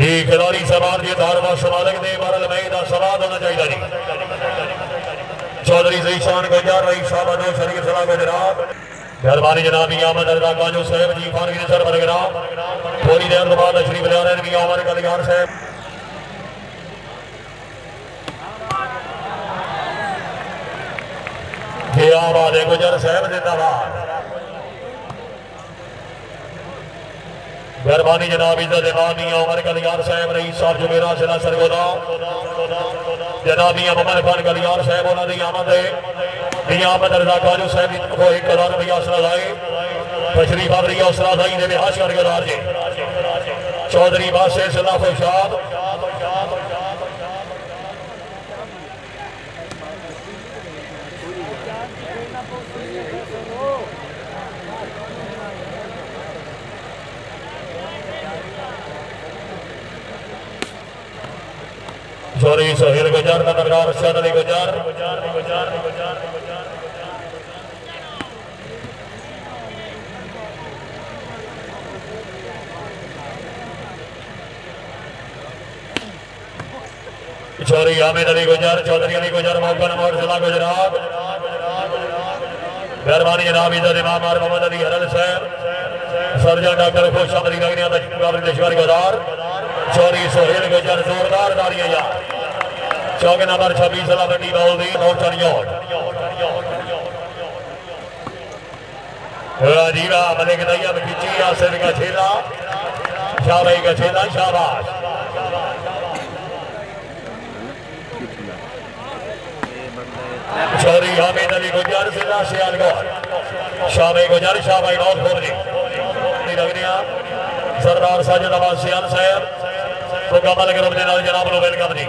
खिलाड़ी सवार जी धारवा समालक दे बारल मई का सवाद होना चाहिए जी। चौधरी ज़ीशान गुजर रही शाबादो शरीफ सलाह गुजरात मेहरबानी जनाब आमद अरदा काजू साहब जी खान की सर बरगराम थोड़ी देर बाद शरीफ लिया भी आमर कलियार साहब क्या बात है गुजर साहब जिंदाबाद। मेहरबानी जनाब इज्जत इमामी उमर कलियार साहब रईस साहब जुमेरा जिला सरगोदा जनाबी उमर खान कलियार साहब उन्होंने आमद है आमद रजा काजू साहब को 1000 रुपया असरा लाए तशरीफ आवरी असरा दाई ने हाश कर गदार जी चौधरी बादशाह सल्ला खुशाब चौधरी सोहेल गुजर नंबरदार अरशद अली गुजर चौधरी हामिद अली गुजर चौधरी अली गुजर मौका नंबर जिला गुजरात मेहरबानी जनाब इज्जत इमाम मोहम्मद अली हरल साहब सर्जन डॉक्टर खुशहाद अली नगरी गुजार चौधरी सोहेल गुजर जोरदार तालियां यार चौके नंबर 26 सला मंडी बाउदी नौचरियोट राजीवा मलिक दैयब खिची यासिर का छेला शाबाई का छेला शाबाश चौधरी हामिद अली गुजर जिला सियालकोट शाबाई गुजर शाबाई बहुत खोबरी लगनिया सरदार साजिद अब्बास सियाल साहब मुकम्मल ग्रुप के नाल जनाब नो वेलकम जी।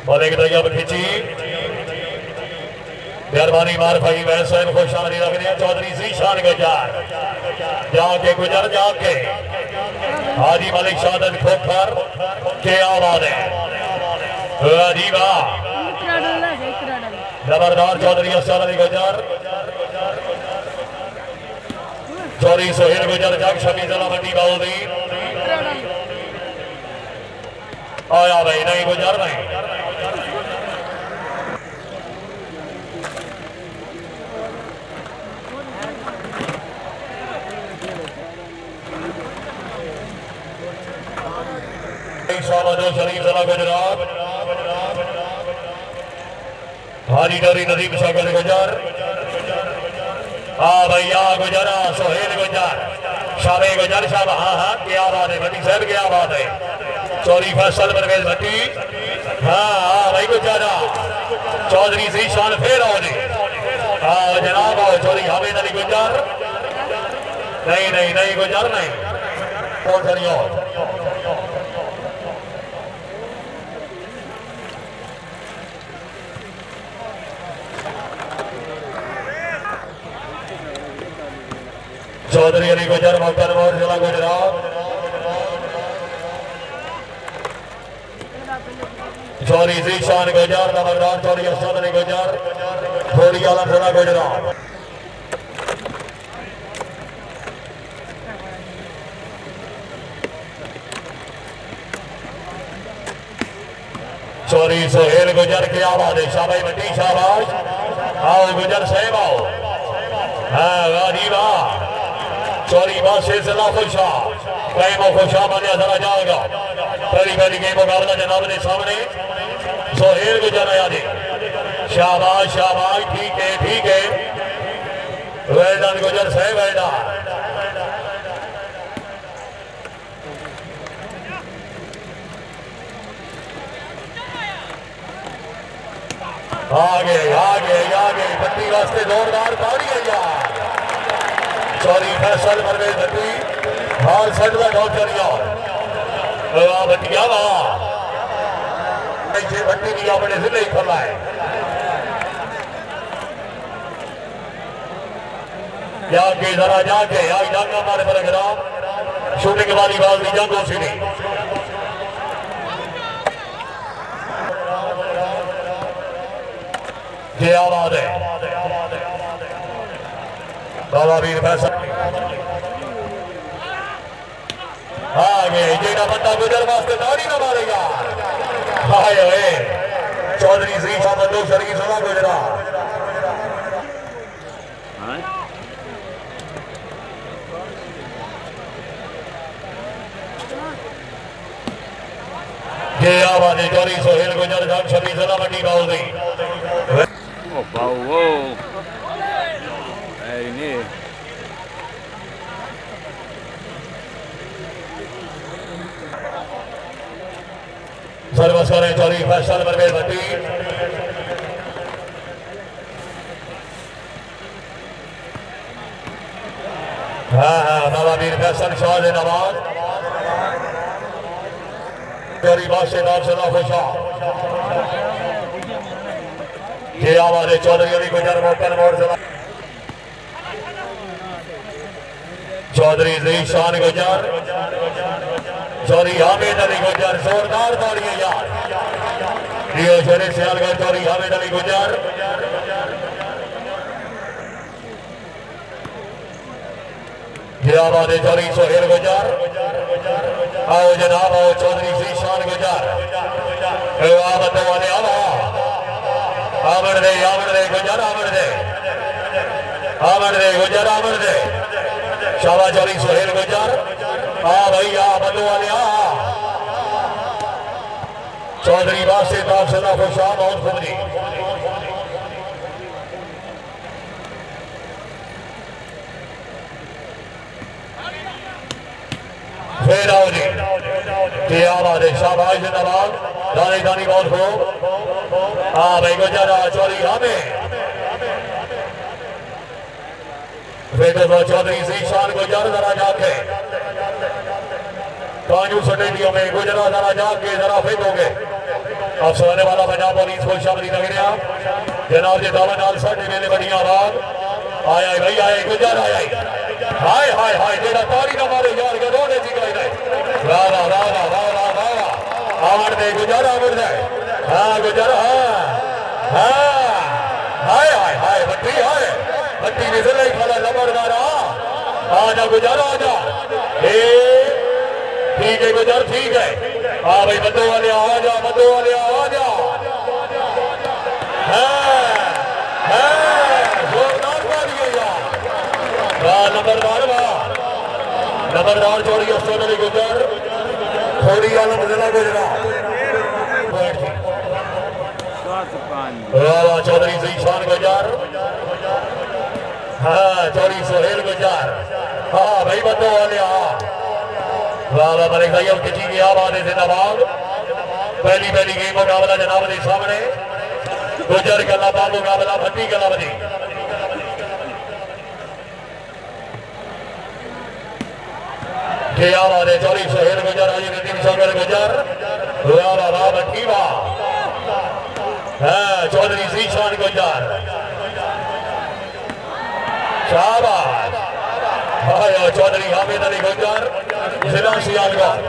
मलिक दैयब खिची मेहरबानी मार भाई वैसे खुशामदी रखने चौधरी ज़ीशान गुजर जाके गुजर जाके हाजी मलिक शादत खोखर के आवाज है अजीबा जबरदार चौधरी अफसर अली गुजर चौधरी सोहेल गुजर जग शमी जिला मंडी बाउदी आया भाई नहीं गुजर नहीं शरीफ जिला गुजरात हाजी डरी नदीम शकर गुजर हाँ भैया गुजरा सोहेल गुजर शाबे गुजर शाह हाँ हाँ क्या बात है भट्टी साहब क्या बात है चौधरी फैसल परवेज भट्टी हाँ भाई गुजरा चौधरी ज़ीशान फिर आओ जी हाँ जनाब आओ चौधरी हामिद अली गुजर नहीं नहीं नहीं गुजर नहीं कौन सा और चौधरी अली गुजर मौका नंबर जिला गुजरात चौधरी ज़ीशान गुजर नंबरदार चौधरी अरशद अली गुजर थोड़ी आलम जिला गुजरात चौधरी सोहेल गुजर की आवाज है शाबाश बटी शाबाश आओ गुजर साहब आओ हाँ गाजीबा चौधरी बादशाह जिला खुशा कैमो खुशा बने जरा जाएगा पहली पहली गेम मुकाबला जनाब के सामने सोहेल गुजर आया जी शाबाश शाबाश ठीक है वेल्डन गुजर साहब वेल्डन आगे पट्टी वास्ते जोरदार ताड़ी है यार चौधरी फैसल परवेज भट्टी हाल सेट का नौचरिया भट्टिया भट्टी भी अपने जिले ही खोला है जाके जरा जाके आज जाना हमारे प्रोग्राम शूटिंग वाली बाल की जंग उसी ये आवाज है बाबा वीर फैसल आगे जेड़ा बंदा गुजर वास्ते दाड़ी ना मारे यार हाय ओए चौधरी श्री बंदो शरीफ सुना गुजरा ये आवाज है चौधरी सोहेल गुजर जान शरीफ सुना बड़ी बाउल दी ओ बाऊ ini सर्वस करें चौधरी फैसल परवेज भट्टी हाँ बाबा वीर फैसल शाह नवाज चौधरी बादशाह नाम सदा खुशा ये आवाज है चौधरी अली गुजर मोहन मोड़ चौधरी ज़ीशान गुजर चौधरी हामिद अली गुजर जोरदार तालियां यार रियो शेरे सियालगढ़ चौधरी हामिद अली गुजर ये आवाज है चौधरी सोहेल गुजर आओ जनाब आओ चौधरी ज़ीशान गुजर आवाज वाले आवड़ दे गुजर आवड़ दे गुजर आवड़ दे शाबा चौधरी सोहेल गुजर आ भाई आ बंदो वाले चौधरी वासे बाप सदा खुशा बहुत खुबरी फिर आओ जी ये आवाज है शाबाश जिंदाबाद दानी दानी बहुत खूब आ भाई गुजर चौधरी हमें चौधरी ज़ीशान गुजर जरा जाके काजू स्टेडियम में गुजरा जरा जाके जरा फेंकोगे अफसर वाला पंजाब पुलिस को शामिल नगरिया जनाब जी दावा नाल साडे वेले बड़ी आवाज आया भाई आए गुजर आया हाय हाय हाय जेड़ा तारी ना मारे यार गदोने जी गए वाह वाह वाह वाह वाह वाह आवड़ दे गुजर आवड़ दे हां गुजर हां हाय हाय हाय बट्टी हाय बट्टी निकल रही खाला लबरदार आजा गुजर आजा ए ठीक है गुजर ठीक है आ भाई बंदो वाले आजा बंदो वाले आजा जोरदार मारिए यार वाह नंबरदार जोड़ी ऑस्ट्रेलिया गुजर थोड़ी आलम जिला गुजरा चौधरी ज़ीशान गुजर हाँ चौधरी सोहेल गुजर हाँ भाई बंदो वाले वाह मलिक भाई अब किसी की आवाज है जिंदाबाद पहली गेम मुकाबला जनाब के सामने गुजर कलाबाद मुकाबला भट्टी कलावती आवाज है चौधरी सोहेल गुजर आज नितिन सागर गुजर वाह वाह भट्टी वाह हाँ चौधरी ज़ीशान गुजर शाबाश हाय चौधरी हामिद अली गुजर जिला सियालगढ़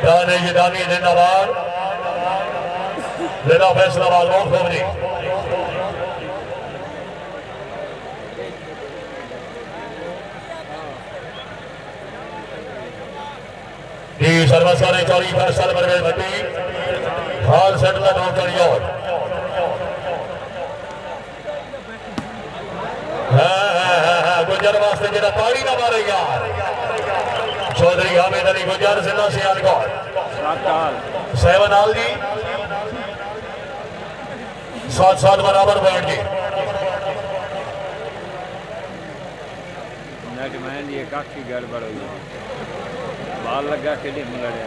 दाने ये दानी जिंदाबाद जिला फैसलाबाद बहुत खुबरी सर्वस करें चौधरी फैसल परवेज भट्टी हाल सेटल डॉक्टर योर गुजर वास्ते जेड़ा ताड़ी ना मारे यार चौधरी हामिद अली गुजर जिला सियालगढ़ सेवनाल जी 7-7 बराबर पॉइंट जी ये काफी गड़बड़ हो गई बाल लगा के लिए लड़िया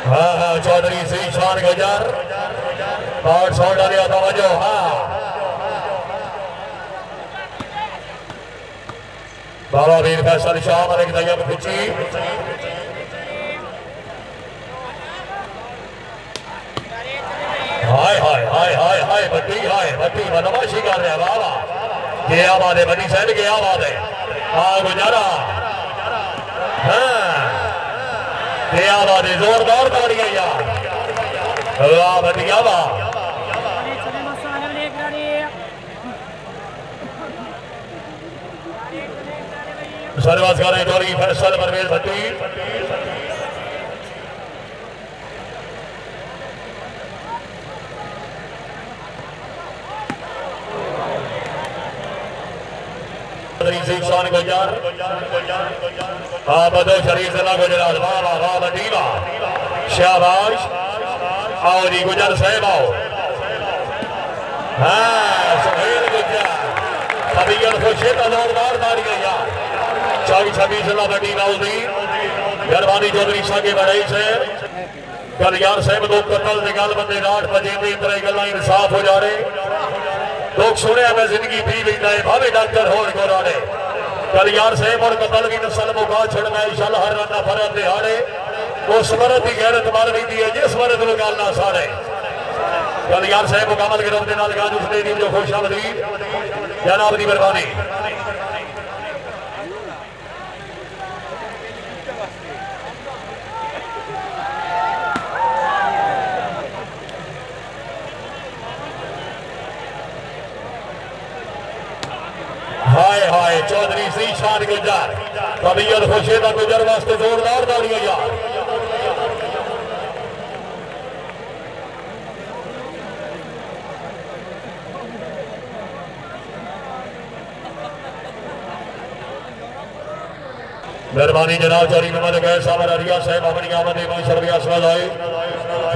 हाँ चौधरी ज़ीशान गुजर और शॉट डालिया तवज्जो हाँ बाबा वीर फैसल शाह मलिक तैयब खिची हाय बट्टी बदमाशी कर रहा बाबा गया वादे बड़ी साइड गया वादे गुजारा गया वादे जोरदार ताड़ियां यार वाह बढ़िया वाह सर्वास कर रहे चौरी फैसल परवेज भट्टी शान गुजर बदो शरीफ जिला गुजरात वाह वाह वाह बटीवा शाबाश आओ जी गुजर साहब आओ सुहेल गुजर तबीयत खुशी जोरदार तारी गई यार 24-26 जिला बटी नाउदी गरबानी चौधरी सागे बड़ाई से कल्याण साहब लोग कतल निकाल बंदे 8 बजे में इतना गल्ला इंसाफ हो जा रहे लोग सुने मैं जिंदगी पी बीता है भावे डॉक्टर हो गोराड़े कल्याण साहब और कतल की नस्ल मुका छड़ना इंशाल्लाह हर रंगा फरत दिहाड़े वो स्मरत की गैरत मार दी है जिस स्मरत में गालना सारे कल्याण साहब मुकामल गिरफ्त के नाल गाज उसने दी जो खुशामदीद जनाब दी मेहरबानी हाय चौधरी सी शान गुजर तबीयत खुशी का गुजर वास्ते जोरदार तालियां यार मेहरबानी जनाब चौधरी मोहम्मद गैस साहब हरिया साहब अपनी आमद में शर्मी हौसला जाए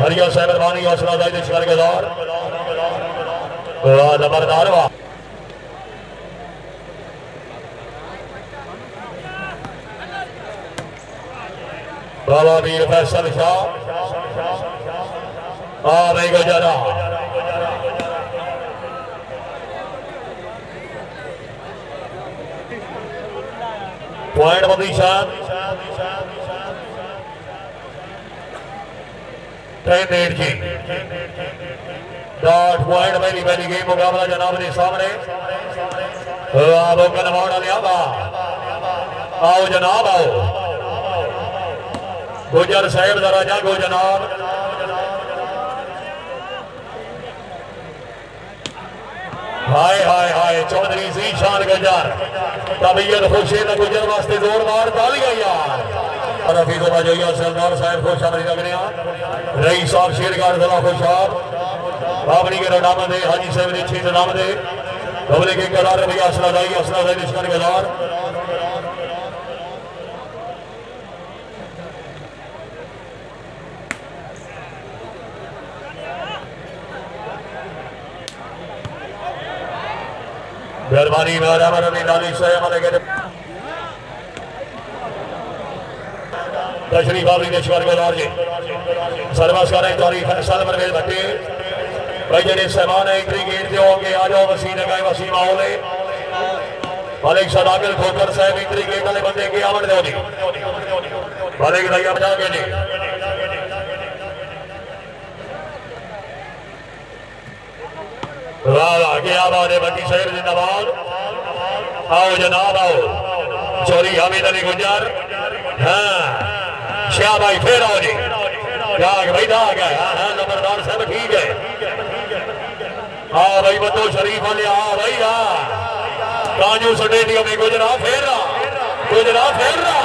हरिया साहब मेहरबानी हौसला जाए शिकार गुजार जबरदार वाह बाबा वीर फैसल शाह भाई गुजरा पॉइंट बदीशान 10 जी डॉट पॉइंट पहली गेम मुकाबला जनाब के सामने लिया आओ जनाब आओ गुजर साहब जरा जागो जनाब हाय चौधरी सी शान गुजर तबीयत खुशी न गुजर वास्ते जोरदार तालियां यार हफीजुल्लाह जोइया सरदार साहब खुश आमदी लग रहे रईस साहब शेरगढ़ जिला खुशाब बाबरी के नाम दे हाजी साहब ने 6 नाम दे डबले के करार भैया असला दाई निशान गजार मेहरबानी तशरीफ आवरी ने शिकार गुजार जी सर्वस कर तारीफ फैसल परवेज भट्टी भाई जेडे सहमान है एंट्री गेट से होंगे आ जाओ वसीम लगाए वसीम आओले मालिक सदाकिल खोकर साहब एंट्री गेट वाले बंदे के आवड़ दो जी मालिक भैया बजा के जी गया बारे बटी शहर जिंदाबाद आओ जनाब आओ चोरी हामिद अली गुजर शाह भाई फिर आओ जी भाई आ गया नंबरदार साहब ठीक है हाँ भाई बतो शरीफ वाले भाई कांजू स्टेडियम में गुजरा फेर रहा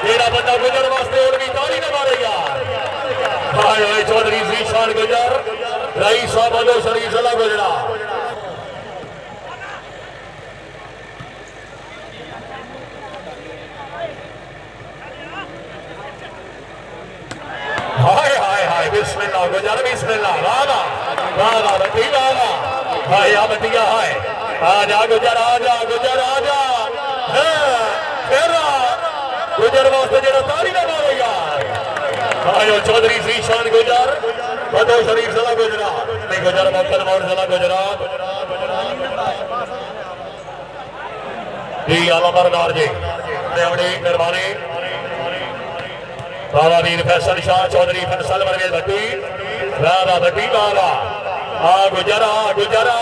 जेड़ा बंदा गुजर वास्ते और भी ताली न मारे यार हाय चौधरी सी शान गुजर रईस साहब बतो शरीफ जिला गुजरा हाय बिस्मिल्लाह गुजर बिस्मिल्लाह वाह बटी हाय बटिया हाय आजा गुजर आजा गुजर वास्ते जेड़ा तारी ना मारो यार आयो चौधरी सी शान गुजर बतो शरीफ जिला गुजरा नहीं गुजर मक्कल मोड़ जिला गुजरात जी आलमबरदार जी अपनी मेहरबानी बाबा वीर फैसल शाह चौधरी फैसल परवेज भट्टी बाबा भट्टी बाबा गुजरा गुजरा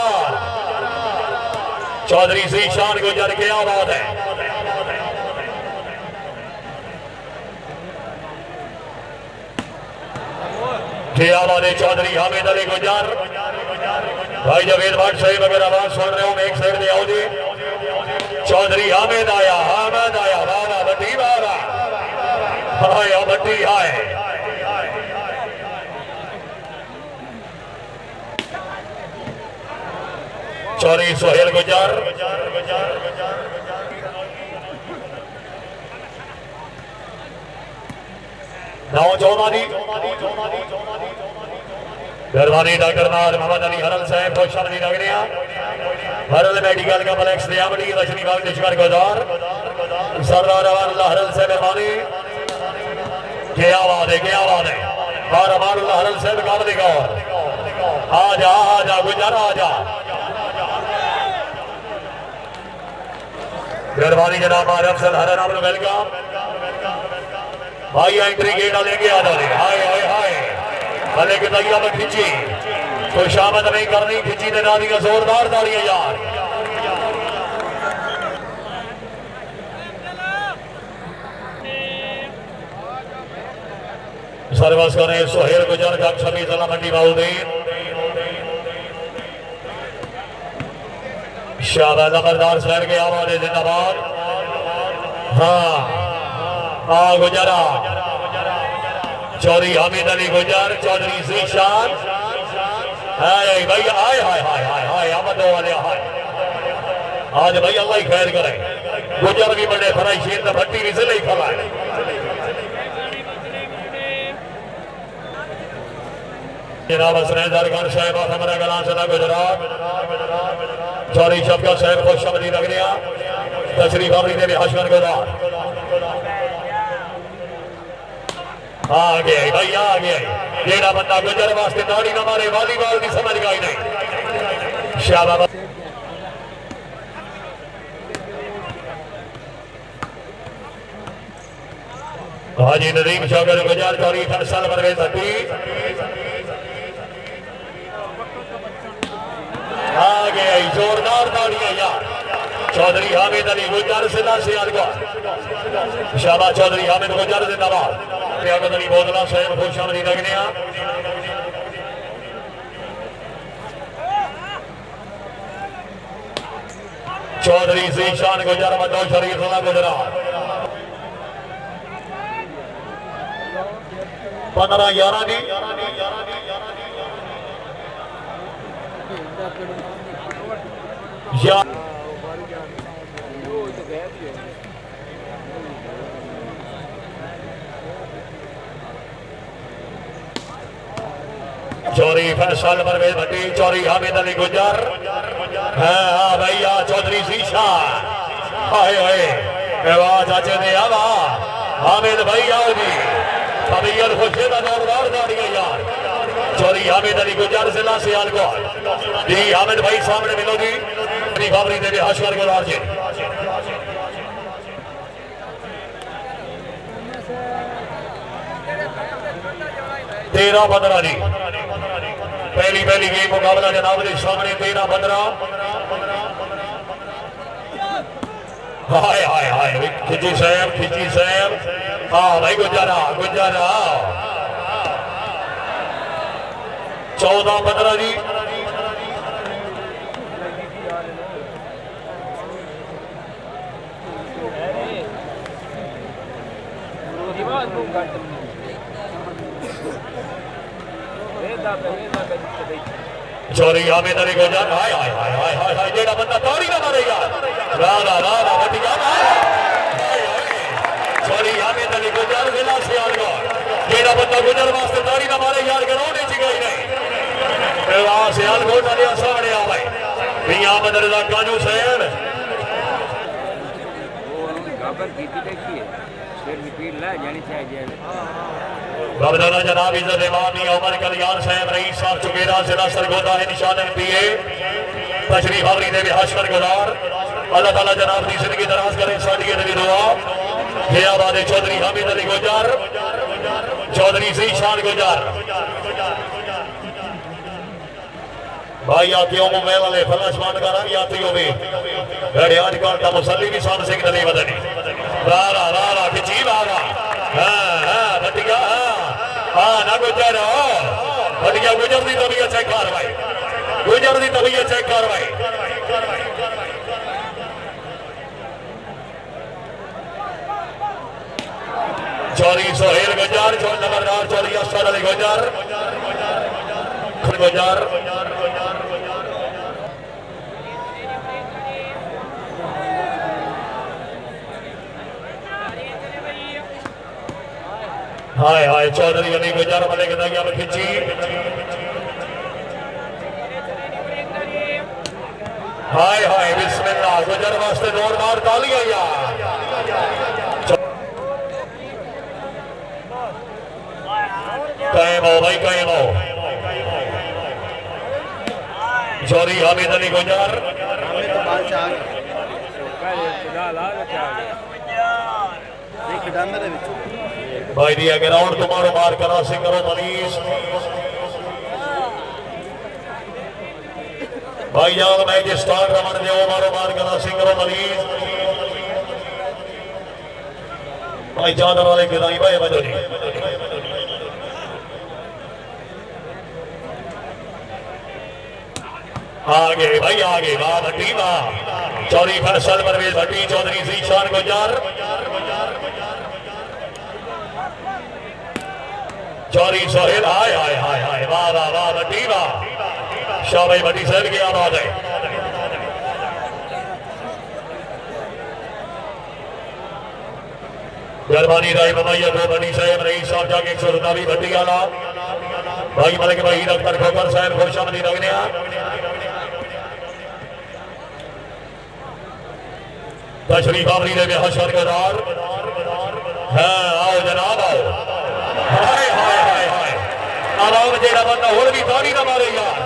चौधरी ज़ीशान गुजर के आबाद है। चौधरी हामिद अली गुजर भाई जवेद भट्ट साहिब अगर आवाज सुन रहे हो एक साइड में आओ जी। चौधरी हामिद आया बाबा बट्टी बाबा हाय बट्टी हाय चौधरी सोहेल गुजर नाव चौमानी मेहरबानी डॉक्टर नाज मोहम्मद अली हरल साहब खुशआमदी नगरिया हरल मेडिकल कॉम्प्लेक्स दयावड़ी लक्ष्मी बाग निष्कर गुजार सरदार अमानुल्लाह हरल साहब मेहरबानी क्या बात है और अमानुल्लाह हरल साहब काबली गौर आजा गुजर आजा मेहरबानी जनाब अफसल हरन आपको वेलकम भाई एंट्री गेट लेंगे आ जाए हाय हाय हाय भले कि तैयार में खिंची कोई शामत नहीं करनी खिंची देना दिया जोरदार तालियां यार सर्वस करें सोहेल गुजर जग छबी जिला मंडी बाउद्दीन शाहबाज अमरदार शहर के आवाज जिंदाबाद हाँ गुजरा चौधरी हामिद अली गुजर चौधरी ज़ीशान हाय भैया हाय हाय हाय हाय हाय आमद वाले हाय आज भाई अल्लाह ही खैर करे गुजर भी बड़े फराई शेर दा भट्टी भी जिले खला है जनाब हसनैदर खान साहब हमारा गलां से गुजरात चौधरी शफकत साहब खुशआमदी नगरिया तशरीफ आवरी ने हशवन गुजार आ गया भाई आ गया जेड़ा बंदा गुजर वास्ते दाढ़ी ना मारे वॉलीबॉल की समझ गई नहीं शाबाश हाजी नदीम शौकत गुजर चौधरी फैसल परवेज हट्टी आ गया जोरदार तालियां यार चौधरी हामिद अली गुजर जिला सियालकोट शाबाश चौधरी हामिद गुजर जिंदाबाद रियासत अली बोदला साहब खुशआमदी नगरिया चौधरी ज़ीशान गुजर मदो शरीफ जिला गुजरात 15-11 दी या चौधरी फैसल परवेज भट्टी चौधरी हामिद अली गुजर हाँ भैया चौधरी ज़ीशान हाय हाय आवाज आचे दे आवा हामिद भैया जी तबीयत खुशी का जोरदार दाड़ियां यार चौधरी हामिद अली गुजर जिला सियालकोट जी हामिद भाई सामने मिलो जी अपनी बाबरी देवी हशवर गुजार जी 13-15 जी पहली गेम मुकाबला जनाब के सामने 13-15 हाय हाय हाय खिची साहब हाँ भाई गुजारा 14-15 जी चौधरी हामिद अली गुजर हाय हाय हाय हाय हाय हाय जेड़ा बंदा ताड़ी ना मारे यार रा बटिया चौधरी हामिद अली गुजर जिला सियालकोट जेड़ा बंदा गुजर वास्ते ताड़ी ना मारे यार ग्राउंड च गई नहीं वहां सियालकोट वाले सामने आ भाई मियां मदरजा काजू साहब खबर कीती देखिए फिर रिपीट ला जानी चाहिए बाबदाना जनाब इज्जत इमामी उमर कल्याण साहब रईस साहब चुकेरा जिला सरगोदा है निशान एमपीए तशरीफ आवरी ने भी हशर गुजार अल्लाह ताला जनाब की जिंदगी दराज करे साडी दी दुआ ये आबाद चौधरी हामिद अली गुजर चौधरी ज़ीशान गुजर भाई यात्रियों मोबाइल वाले फ्लैश बंद करा यात्रियों भी गड़े आजकल का मुसल्ली भी सन सिंह नहीं बदनी वाला वाला खिची वाला हां बटिया हां ना गुजर बटिया गुजर दी तबीयत चेक कर भाई गुजर दी तबीयत चेक कर भाई चौरी सोहेल गुजर जो नंबरदार चौरी अशर अली गुजर गुजर हाय हाय चौधरी अली गुजर वाले के दगिया में खिंची हाय हाय बिस्मिल्लाह गुजर वास्ते जोरदार तालियां यार कायम हो भाई कायम हो चौधरी हामिद अली गुजर भाई दिया ग्राउंड तुम्हारो मार करा से करो मनीष भाई जान मैच स्टार्ट रमन दे मारो मार करा से करो मनीष भाई जान वाले गिराई भाई बजो जी आगे भाई आगे वाह भट्टी वाह चौधरी फैसल परवेज भट्टी चौधरी जीशान गुजर चौरी सोहेल हाय हाय हाय हाय वाह वाह वाह भट्टी वाह शाबाश भट्टी साहब की आवाज है मेहरबानी राय बमाइया को भट्टी साहब रईस साहब जाके 117 भट्टी आला भाई मलिक भाई डॉक्टर खोकर साहब खुशामदी लगने तशरीफ आवरी ने भी हशर गदार है आओ जनाब आओ हाय हाय हाय हाय आराम जेड़ा बंदा हुण भी ताड़ी ना मारे यार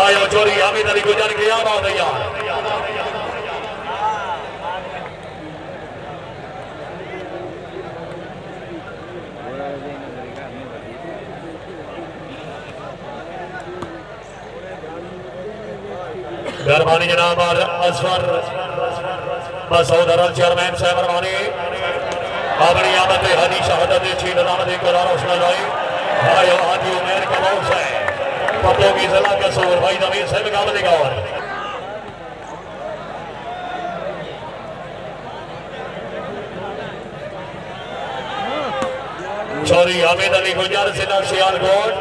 आयो चोरी हामिद अली गुजर के आवाज है यार मेहरबानी जनाब असफर मसूद अरल चेयरमैन साहब मेहरबानी अपनी आमद हदी शहादत छीन नाम करार लाई आयो हाजी उमैर का मौस है पतों की जिला कसूर भाई नवीन साहब का आमद गौर चौधरी हामिद अली गुजर जिला सियालकोट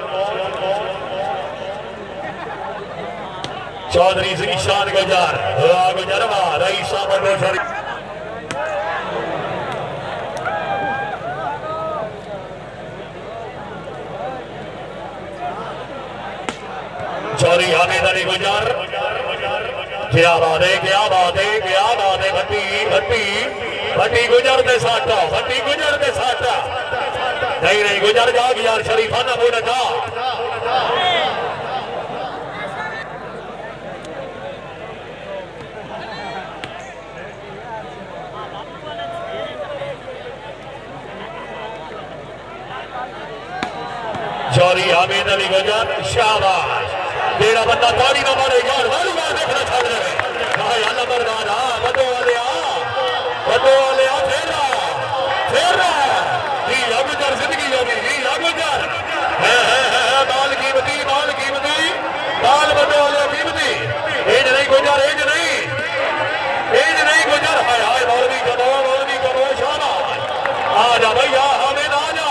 चौधरी जीशान गुजर गुजरवा रईसा बंदोशरी चौधरी हामिद अली गुजर क्या बात है क्या बात है क्या बात है भट्टी भट्टी भट्टी गुजर दे साटा भट्टी गुजर दे साटा नहीं नहीं गुजर जाग यार शरीफाना बोला जा चौधरी हामिद अली गुजर शाबाश जेड़ा बंदा ताड़ी ना मारे यार वाली बार देखना छोड़ दे भाई अल्लाह मरदान हां बदो वाले आ फेरा जी गुजर जिंदगी होगी जी गुजर है बाल कीमती बाल बदो वाले कीमती एज नहीं गुजर एज नहीं गुजर हाय हाय मौलवी कबो शाबाश आ जा भैया हामिद आ जा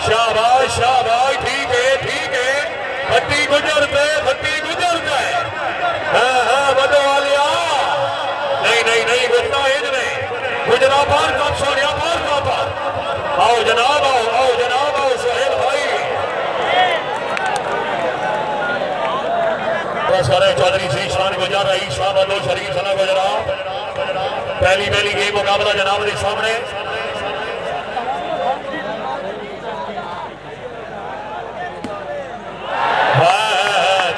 शाबाश शाबाश ठीक है भट्टी गुजरते बदो वालिया नहीं गुजरा एज नहीं गुजरा पार कब सोनिया पार आओ जनाब आओ सोहेल भाई सारे चौधरी जीशान गुजर रईस साहब अलो शरीफ सना गुजरा पहली गेम मुकाबला जनाब के सामने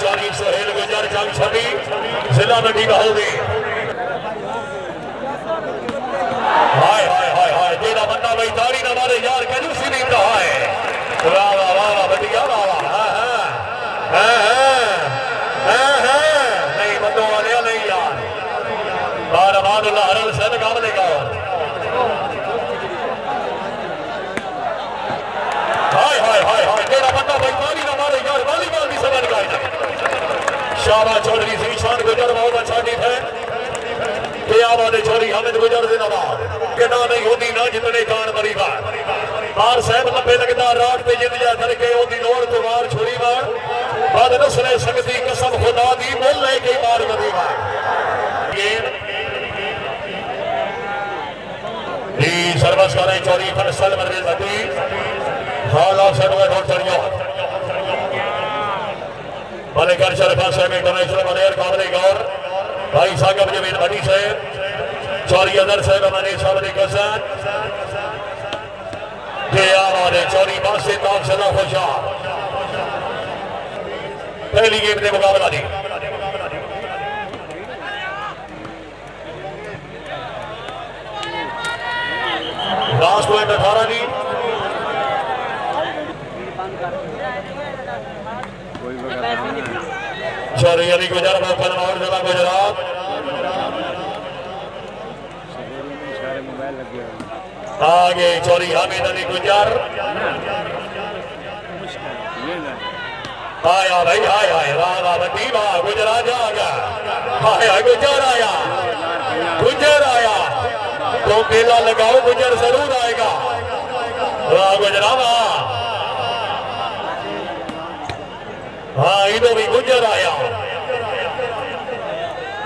चौधरी सोहेल गुजर जंग छवि जिला मंडी का होगी हाय हाय हाय हाय तेरा बंदा भाई ताड़ी ना मारे यार कंजूसी नहीं रहा है वाह बढ़िया वाह बहुत अच्छा डिफेंस क्या वाले छोरी हामिद गुजर जिंदाबाद के नाम नहीं होती ना जितने कान मरी बार साहब लंबे लगता रात पे जिंद जा करके ओदी लोड़ तो मार छोरी मार बाद नस्ले संगती कसम खुदा दी मोल लेके मार मरी बार ये सर्वस करें चोरी फरसल मरे मती हाला सर्व ढोल चढ़ियो भले कर शरफा साहब इंटरनेशनल मलेर काबले गौर भाई साहब जमीन बड़ी से चौरी अदर साहब हमारे सामने कसान के आवाज़ चौरी बास से ताब सदा खुशा पहली गेम ने मुकाबला दी लास्ट पॉइंट 18 दी चौरी अली गुजर मोहम्मद और जिला गुजरात आगे चौरी हामिद अली गुजर आया भाई आया राधा बटीवा गुजरात जाएगा आया गुजर आया तो मेला लगाओ गुजर जरूर आएगा गुजरावा हाँ इधर भी गुजर आया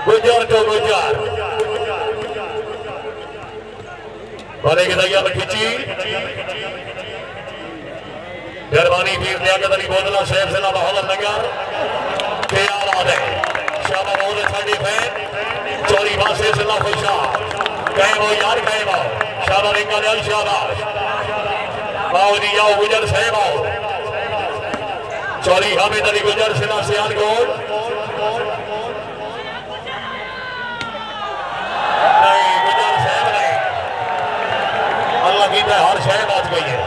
गुजर तो गुजर भले की दैया में खिंची मेहरबानी पीर लियाकत अली बोतला शेख जिला मोहम्मद नगर के आवाज़ है शाबा बहुत अच्छा डिफेंस चोरी बासे जिला खुशा कहे वो यार कहे वो शाबा निकाल अल शाबाश बाऊ जी आओ गुजर साहब आओ चौरी हामिद अली गुजर सिला सियाल गोल नहीं गुजर साहब नहीं अल्लाह की हर शह बच गई है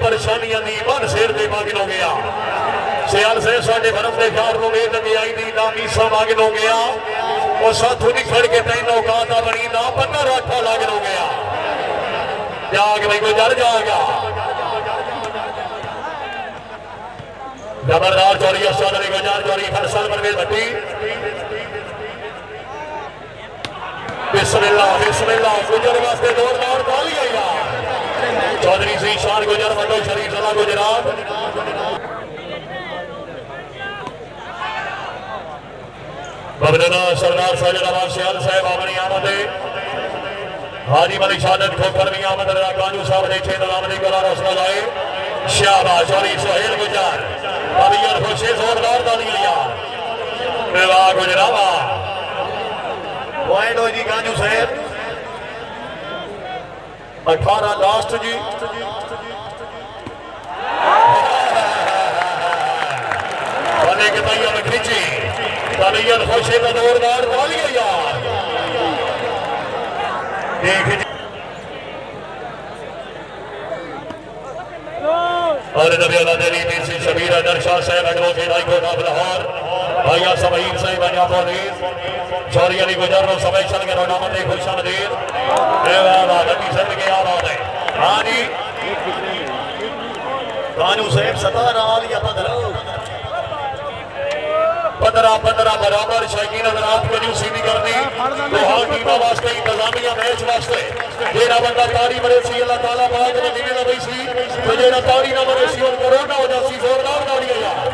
परेशानियां दी मन सिर दे मांगन हो गया सियाल से साढ़े बरफ के ख्याल को वेद की आई दी ना मीसा मांगन हो गया और साथों निखड़ के तीन औकात बनी ना पन्ना राठा लागन हो गया जाग भाई गुजर जाएगा जबरदार चौरी असाद गुजार चौरी फरसल परवेज भट्टी बिस्मिल्लाह गुजर वास्ते जोरदार ताली आई यार चौधरी सी शान गुजर मंडो शरीफ जिला गुजरात बबरना सरदार साजिद आवाज सियाल साहब अपनी आमद हाजी मलिक शादत ठोकर भी आमद कानू साहब ने छे नाम ने कला रसना लाए शाबाश चौरी सोहेल गुजर अबियर खुशे जोरदार ताली यार वाह गुजरावा पॉइंट हो जी कानू साहब 18 लास्ट जी वाले के तैयार में खींची तैयार खुशे का जोरदार तालियां यार देख और नबी अल्लाह देवी पीर से शबीर दरशाह साहब advocate high court of Lahore भैया समीर साहब बनिया बोली चौरी अली गुजर रो समय चल के रोनामत एक खुशामदीद ए वाह नबी साहब के आवाज है हां जी कानू साहब 17 या 15 बराबर शकीन हजरात को न्यू सीधी कर दी तो हाल टीमा वास्ते इंतजामिया मैच वास्ते जेड़ा बंदा तारी मरे सी अल्लाह ताला पाक ने दिने ना सी तो जेड़ा तारी ना मरे सी और कोरोना हो जासी जोरदार ताली यार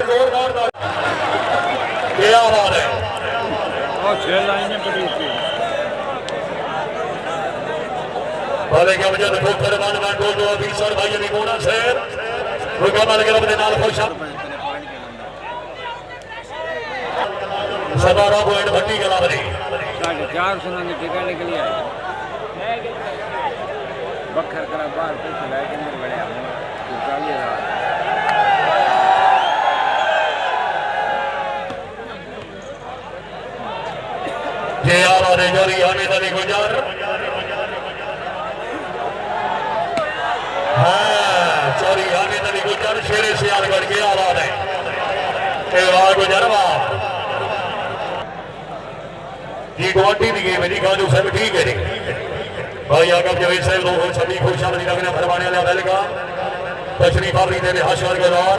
जोरदार ताली क्या बात है और 6 लाइनें पड़ी थी भले के वजह को करवाने वाला गोल तो अफसर भाई ने बोला सर मुकम्मल कर अपने नाल खुश सदारा पॉइंट भट्टी के लाभरी 450 सुनाने टिका निकल आए बखर करा बाहर कुछ लाए के अंदर बढ़िया 40000 जे आवाज़ जोरी हामिद अली गुजर हाँ चौरी हामिद अली गुजर शेरे सियालगढ़ की आवाज़ है गुजरवा जी गुवाहाटी की गेम है जी कानू साहब ठीक है जी भाई आगम जवेद साहब 226 खुशामदी लगना फरमाने वाला वेल का तशरीफ आवरी दे हाशर गुजार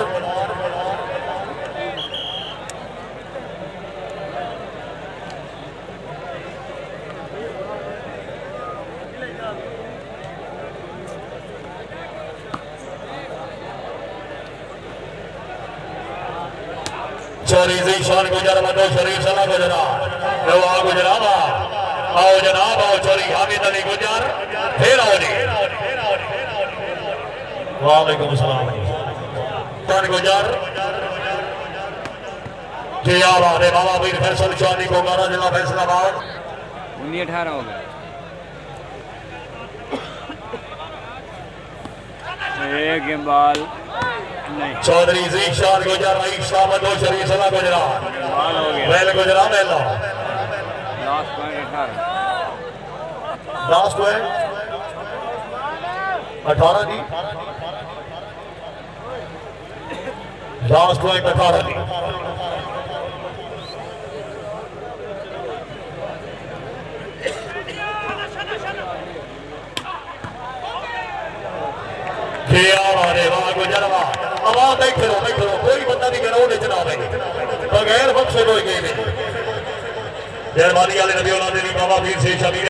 चोरी जीशान गुजर मदो शरीफ सला गुजरा रवा गुजरावा आओ जनाब आओ चोरी हामिद अली गुजर फिर आओ जी वालेकुम सलाम शन गुजर जी आवाज़ है बाबा वीर फैसल शादी को गारा जिला फैसलाबाद 19-18 हो गया एक गेंदबाल नहीं चौधरी जीशान गुजर ईशा मदो शरीफ सला गुजरा बाल हो गया वेल गुजरा मेला लास्ट पॉइंट 18 लास्ट पॉइंट 18 जी लास्ट पॉइंट 18 जी गुजरवा आवाज बैठे रहो कोई बंदा नहीं गिराओ जनाब बगैर बख्शे कोई गए नहीं मेहरबानी वाले नबी औलाद बाबा वीर से शबीर